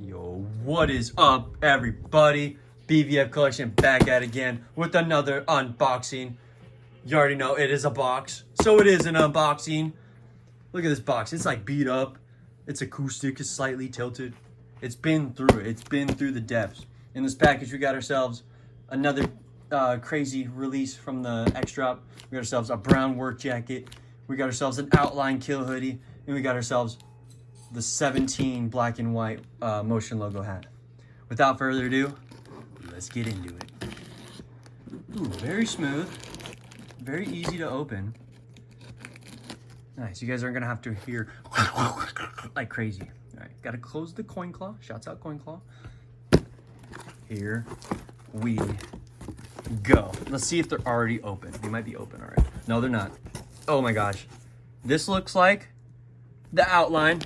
Yo, what is up, everybody? BVF Collection back at it again with another unboxing. You already know it is a box, so it is an unboxing. Look at this box. It's like beat up. It's acoustic. It's slightly tilted. It's been through it. It's been through the depths. In this package, we got ourselves another crazy release from the Xxxtentacion. We got ourselves a brown work jacket. We got ourselves an outline kill hoodie, and we got ourselves the 17 black and white motion logo hat. Without further ado, let's get into it. Ooh, very smooth, very easy to open. Nice, you guys aren't gonna have to hear like crazy. All right, gotta close the coin claw. Shouts out coin claw. Here we go. Let's see if they're already open. They might be open already. No, they're not. Oh my gosh. This looks like the outline.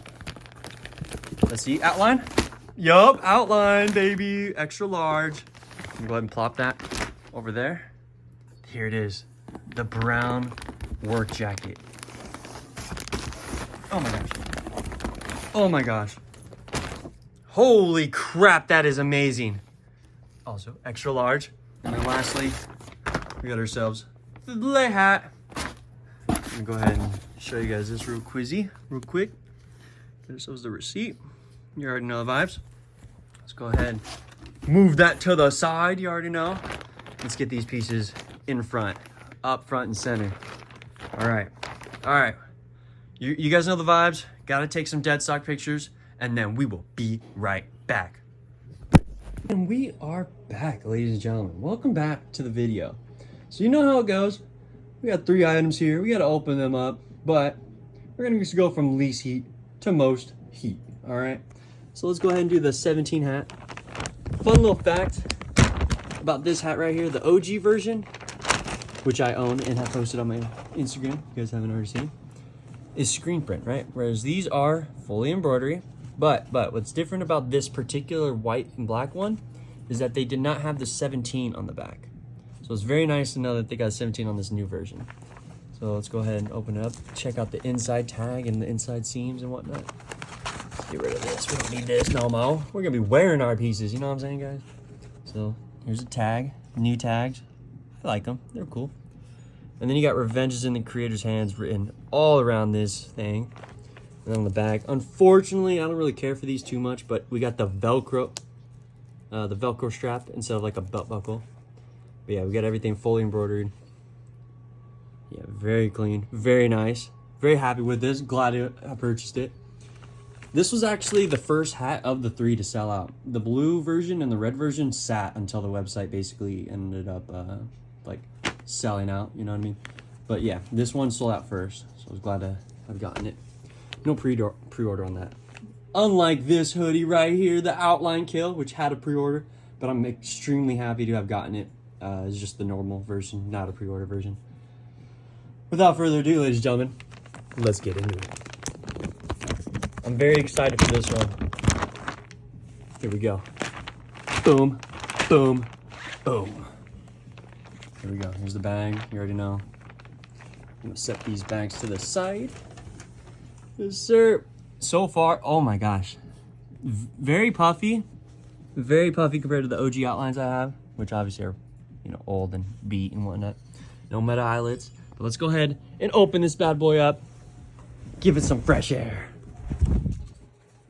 Let's see, outline. Yup, outline, baby. Extra large. Go ahead and plop that over there. Here it is. The brown work jacket. Oh my gosh. Oh my gosh. Holy crap, that is amazing. Also, extra large. And then lastly, we got ourselves the belay hat. I'm gonna go ahead and show you guys this real quick. Get ourselves the receipt. You already know the vibes. Let's go ahead and move that to the side. You already know. Let's get these pieces in front, up front and center. All right. You guys know the vibes. Gotta take some dead stock pictures, and then we will be right back. And we are back, ladies and gentlemen. Welcome back to the video. So you know how it goes. We got 3 items here. We got to open them up, but we're going to just go from least heat to most heat, all right? So let's go ahead and do the 17 hat. Fun little fact about this hat right here, the OG version, which I own and have posted on my Instagram, if you guys haven't already seen, is screen print, right? Whereas these are fully embroidery. But what's different about this particular white and black one is that they did not have the 17 on the back. So it's very nice to know that they got 17 on this new version. So let's go ahead and open it up. Check out the inside tag and the inside seams and whatnot. Let's get rid of this. We don't need this no more. We're gonna be wearing our pieces, you know what I'm saying, guys? So here's a tag, new tags. I like them, they're cool. And then you got "Revenge is in the Creator's Hands" written all around this thing. And on the back, unfortunately, I don't really care for these too much, but we got the Velcro strap instead of like a belt buckle. But yeah, we got everything fully embroidered. Yeah, very clean, very nice. Very happy with this. Glad I purchased it. This was actually the first hat of the 3 to sell out. The blue version and the red version sat until the website basically ended up like selling out, you know what I mean? But yeah, this one sold out first, so I was glad to have gotten it. No pre-order on that. Unlike this hoodie right here, the Outline Kill, which had a pre-order, but I'm extremely happy to have gotten it. It's just the normal version, not a pre-order version. Without further ado, ladies and gentlemen, let's get into it. I'm very excited for this one. Here we go. Boom, boom, boom. Here we go. Here's the bag. You already know. I'm gonna set these bags to the side. Yes, sir. So far, oh my gosh. Very puffy compared to the OG outlines I have, which obviously are, you know, old and beat and whatnot. No meta eyelets. But let's go ahead and open this bad boy up. Give it some fresh air.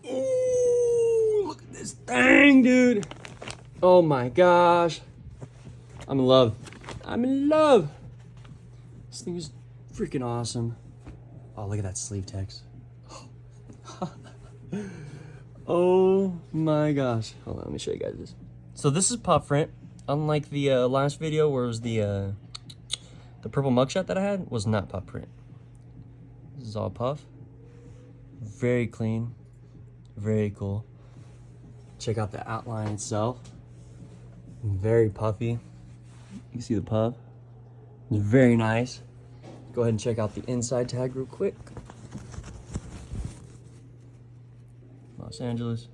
Ooh, look at this thing, dude. Oh my gosh. I'm in love. I'm in love. This thing is freaking awesome. Oh, look at that sleeve text. Oh my gosh. Hold on, let me show you guys this. So this is puff print. Unlike the last video where it was the purple mugshot that I had was not puff print. This is all puff. Very clean. Very cool. Check out the outline itself. Very puffy. You can see the puff. It's very nice. Go ahead and check out the inside tag real quick. Los Angeles.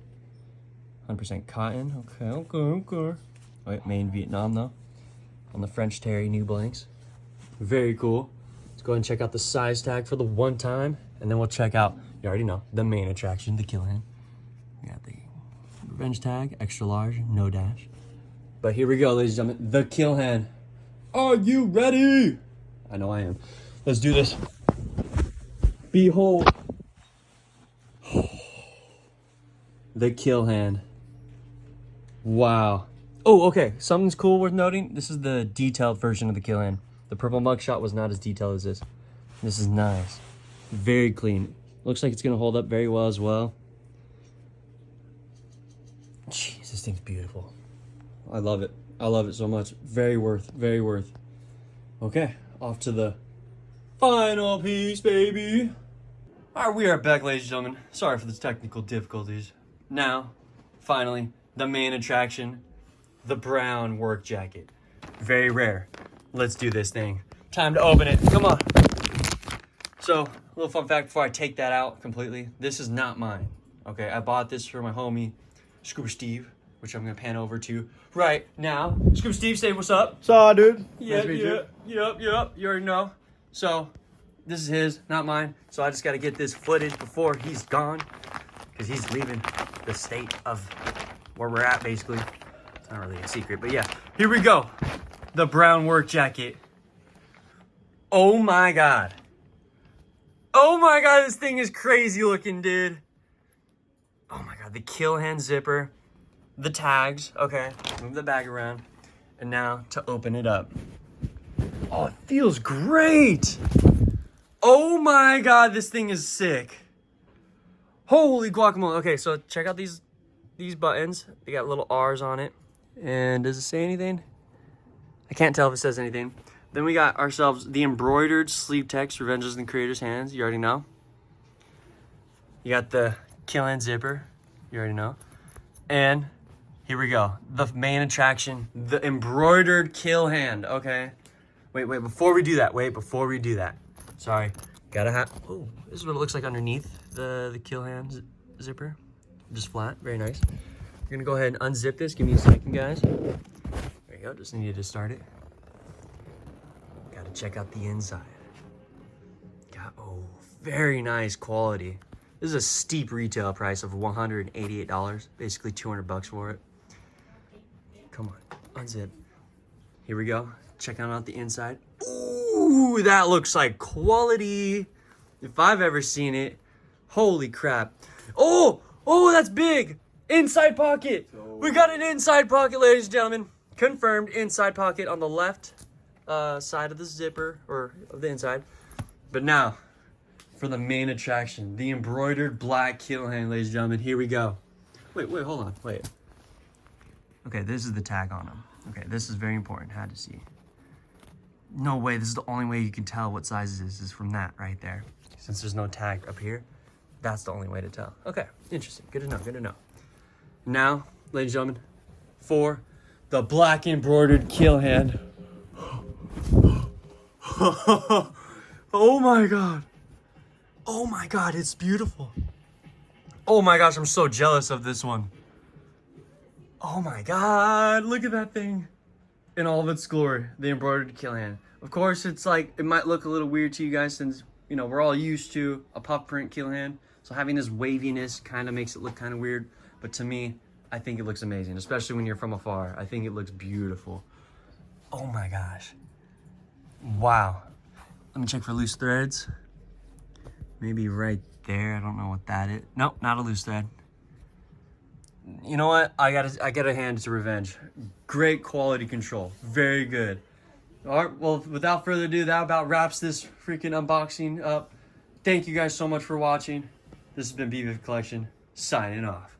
100% cotton. Okay. Wait, made in Vietnam though. On the French Terry new blanks. Very cool. Let's go ahead and check out the size tag for the one time, and then we'll check out, you already know, the main attraction, the kill hand. We got the Revenge tag, extra large, no dash. But here we go, ladies and gentlemen. The kill hand. Are you ready? I know I am. Let's do this. Behold. The kill hand. Wow. Oh, okay. Something's cool worth noting. This is the detailed version of the kill hand. The purple mugshot was not as detailed as this. This is nice. Very clean. Looks like it's going to hold up very well as well. Jeez, this thing's beautiful. I love it. I love it so much. Very worth. Very worth. Okay, off to the final piece, baby. All right, we are back, ladies and gentlemen. Sorry for the technical difficulties. Now, finally, the main attraction, the brown work jacket. Very rare. Let's do this thing. Time to open it. Come on. So, a little fun fact before I take that out completely. This is not mine. Okay, I bought this for my homie, Scuba Steve, which I'm gonna pan over to right now. Scuba Steve, say what's up. Saw, dude. Yeah, Nice to meet you. Yep. You already know. So, this is his, not mine. So I just gotta get this footage before he's gone, because he's leaving the state of where we're at, basically. It's not really a secret, but yeah. Here we go. The brown work jacket. Oh my God. Oh my God, this thing is crazy looking, dude. Oh my God, the kill hand zipper. The tags, okay. Move the bag around. And now to open it up. Oh, it feels great. Oh my God, this thing is sick. Holy guacamole. Okay, so check out these buttons. They got little R's on it. And does it say anything? I can't tell if it says anything. Then we got ourselves the embroidered sleeve text, Revenges in the Creator's Hands. You already know. You got the kill hand zipper. You already know. And here we go. The main attraction, the embroidered kill hand. Okay. Wait, before we do that. Sorry. Gotta have, oh, this is what it looks like underneath the kill hand zipper. Just flat, very nice. We're gonna go ahead and unzip this. Give me a second, guys. There you go, just needed to start it. Gotta check out the inside. Oh, very nice quality. This is a steep retail price of $188, basically 200 bucks for it. Come on, unzip. Here we go, checking out the inside. Ooh, that looks like quality. If I've ever seen it. Holy crap. Oh, that's big. Inside pocket. We got an inside pocket, ladies and gentlemen. Confirmed inside pocket on the left side of the zipper, or of the inside. But now, for the main attraction, the embroidered black kill hand, ladies and gentlemen. Here we go. Wait, hold on, wait. Okay, this is the tag on them. Okay, this is very important, had to see. No way, this is the only way you can tell what size this is from that right there. Since there's no tag up here, that's the only way to tell. Okay, interesting, good to know. Now, ladies and gentlemen, for the black embroidered kill hand. Oh my God. Oh my God, it's beautiful. Oh my gosh, I'm so jealous of this one. Oh my God, look at that thing in all of its glory, the embroidered kill hand. Of course, it's like, it might look a little weird to you guys since, you know, we're all used to a puff print kill hand. So having this waviness kind of makes it look kind of weird. But to me, I think it looks amazing, especially when you're from afar. I think it looks beautiful. Oh my gosh. Wow. Let me check for loose threads. Maybe right there. I don't know what that is. Nope, not a loose thread. You know what? I gotta hand it to Revenge. Great quality control. Very good. All right, well, without further ado, that about wraps this freaking unboxing up. Thank you guys so much for watching. This has been BB Collection, signing off.